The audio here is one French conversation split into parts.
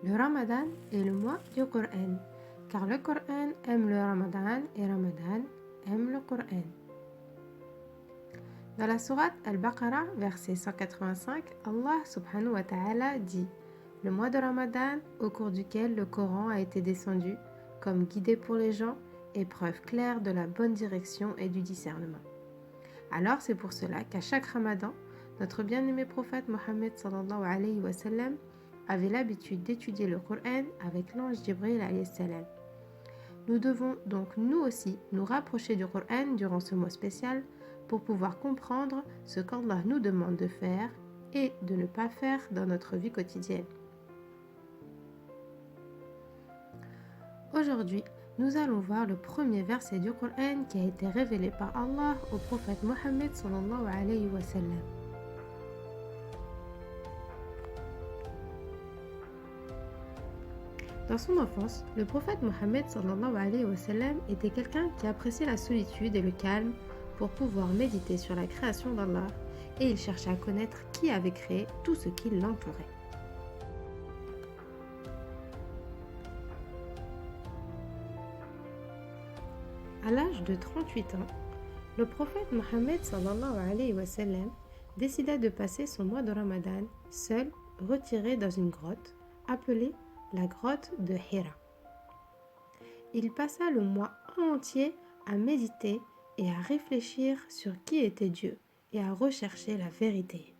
Le Ramadan est le mois du Coran, car le Coran aime le Ramadan et Ramadan aime le Coran. Dans la sourate Al-Baqarah, verset 185, Allah subhanahu wa ta'ala dit: le mois de Ramadan au cours duquel le Coran a été descendu comme guidé pour les gens et preuve claire de la bonne direction et du discernement. Alors c'est pour cela qu'à chaque Ramadan, notre bien-aimé prophète Mohammed sallallahu alayhi wa sallam avait l'habitude d'étudier le Coran avec l'ange Jibril alayhi salam. Nous devons donc nous aussi nous rapprocher du Coran durant ce mois spécial pour pouvoir comprendre ce qu'Allah nous demande de faire et de ne pas faire dans notre vie quotidienne. Aujourd'hui, nous allons voir le premier verset du Coran qui a été révélé par Allah au prophète Mohammed sallallahu alayhi wa sallam. Dans son enfance, le prophète Mohammed sallallahu alayhi wa sallam était quelqu'un qui appréciait la solitude et le calme pour pouvoir méditer sur la création d'Allah, et il cherchait à connaître qui avait créé tout ce qui l'entourait. À l'âge de 38 ans, le prophète Mohammed sallallahu alayhi wa sallam décida de passer son mois de Ramadan seul, retiré dans une grotte appelée la grotte de Hira. Il passa le mois entier à méditer et à réfléchir sur qui était Dieu et à rechercher la vérité.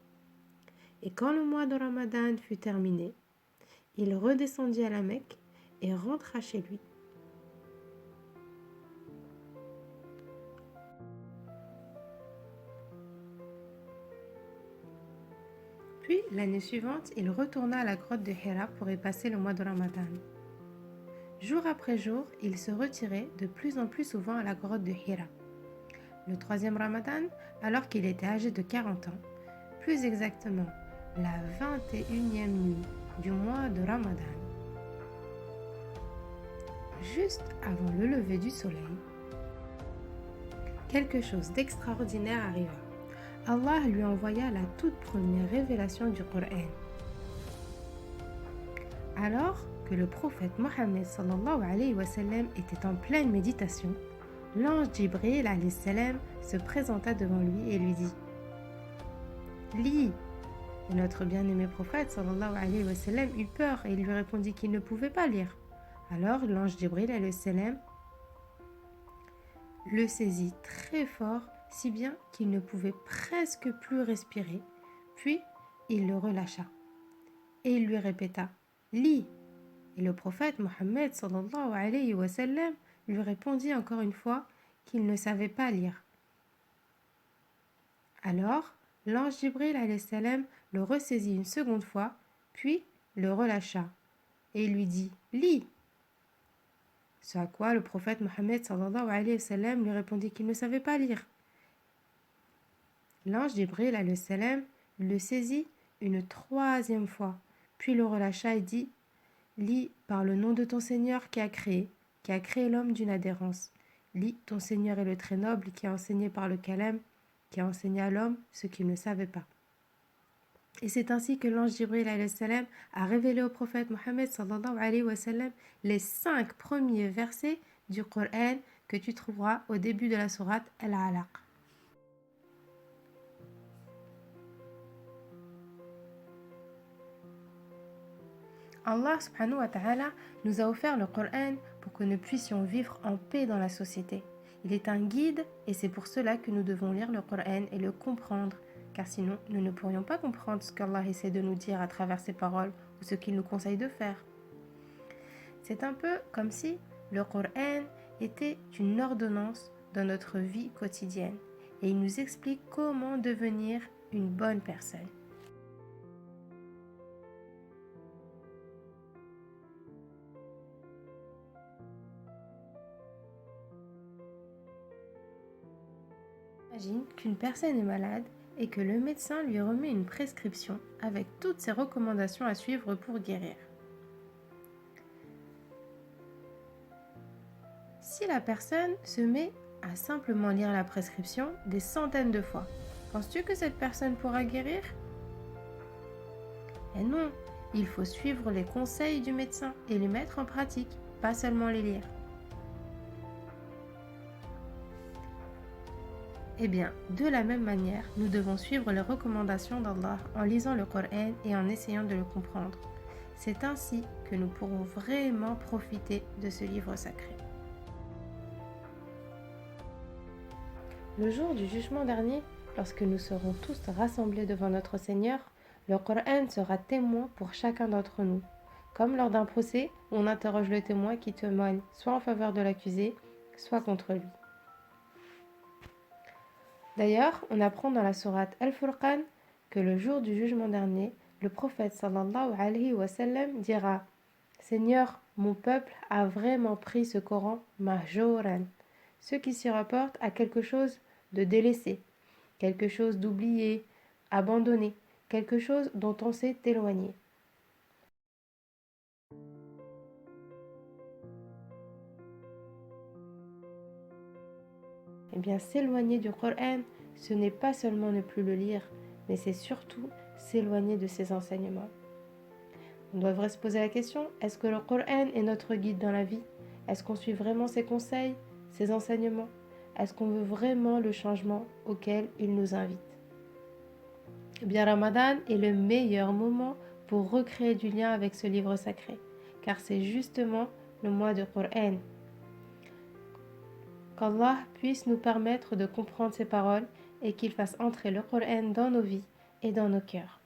Et quand le mois de Ramadan fut terminé, il redescendit à la Mecque et rentra chez lui. Puis, l'année suivante, il retourna à la grotte de Hira pour y passer le mois de Ramadan. Jour après jour, il se retirait de plus en plus souvent à la grotte de Hira. Le troisième Ramadan, alors qu'il était âgé de 40 ans, plus exactement la 21e nuit du mois de Ramadan, juste avant le lever du soleil, quelque chose d'extraordinaire arriva. Allah lui envoya la toute première révélation du Coran. Alors que le prophète Mohammed sallallahu alayhi wa sallam était en pleine méditation, l'ange Jibril alayhi salam se présenta devant lui et lui dit: lis. Et notre bien-aimé prophète sallallahu alayhi wa sallam eut peur et il lui répondit qu'il ne pouvait pas lire. Alors l'ange Jibril alayhi salam le saisit très fort, si bien qu'il ne pouvait presque plus respirer, puis il le relâcha. Et il lui répéta: lis. Et le prophète Mohammed sallallahu alayhi wa sallam lui répondit encore une fois qu'il ne savait pas lire. Alors, l'ange Jibril alayhi salam le ressaisit une seconde fois, puis le relâcha, et lui dit: lis. Ce à quoi le prophète Mohammed sallallahu alayhi wa sallam lui répondit qu'il ne savait pas lire. L'ange Jibril alayhi salam le saisit une troisième fois, puis le relâcha et dit: lis par le nom de ton Seigneur qui a créé l'homme d'une adhérence. Lis, ton Seigneur est le très noble qui a enseigné par le Kalam, qui a enseigné à l'homme ce qu'il ne savait pas. Et c'est ainsi que l'ange Jibril alayhi salam a révélé au prophète Mohammed sallallahu alayhi wa sallam les 5 premiers versets du Coran que tu trouveras au début de la sourate Al-Alaq. Allah subhanahu wa ta'ala nous a offert le Coran pour que nous puissions vivre en paix dans la société. Il est un guide et c'est pour cela que nous devons lire le Coran et le comprendre, car sinon nous ne pourrions pas comprendre ce qu'Allah essaie de nous dire à travers ses paroles ou ce qu'il nous conseille de faire. C'est un peu comme si le Coran était une ordonnance dans notre vie quotidienne et il nous explique comment devenir une bonne personne. Imagine qu'une personne est malade et que le médecin lui remet une prescription avec toutes ses recommandations à suivre pour guérir. Si la personne se met à simplement lire la prescription des centaines de fois, penses-tu que cette personne pourra guérir ? Et non, Il faut suivre les conseils du médecin et les mettre en pratique, pas seulement les lire. Eh bien, de la même manière, nous devons suivre les recommandations d'Allah en lisant le Coran et en essayant de le comprendre. C'est ainsi que nous pourrons vraiment profiter de ce livre sacré. Le jour du jugement dernier, lorsque nous serons tous rassemblés devant notre Seigneur, le Coran sera témoin pour chacun d'entre nous. Comme lors d'un procès, on interroge le témoin qui témoigne soit en faveur de l'accusé, soit contre lui. D'ailleurs, on apprend dans la sourate Al-Furqan que le jour du jugement dernier, le prophète sallallahu alayhi wa sallam dira « Seigneur, mon peuple a vraiment pris ce Coran mahjouran », ce qui s'y rapporte à quelque chose de délaissé, quelque chose d'oublié, abandonné, quelque chose dont on s'est éloigné. Eh bien, s'éloigner du Coran, ce n'est pas seulement ne plus le lire, mais c'est surtout s'éloigner de ses enseignements. On devrait se poser la question, est-ce que le Coran est notre guide dans la vie? Est-ce qu'on suit vraiment ses conseils, ses enseignements? Est-ce qu'on veut vraiment le changement auquel il nous invite? Eh bien, Ramadan est le meilleur moment pour recréer du lien avec ce livre sacré, car c'est justement le mois du Coran. Qu'Allah puisse nous permettre de comprendre ses paroles et qu'il fasse entrer le Coran dans nos vies et dans nos cœurs.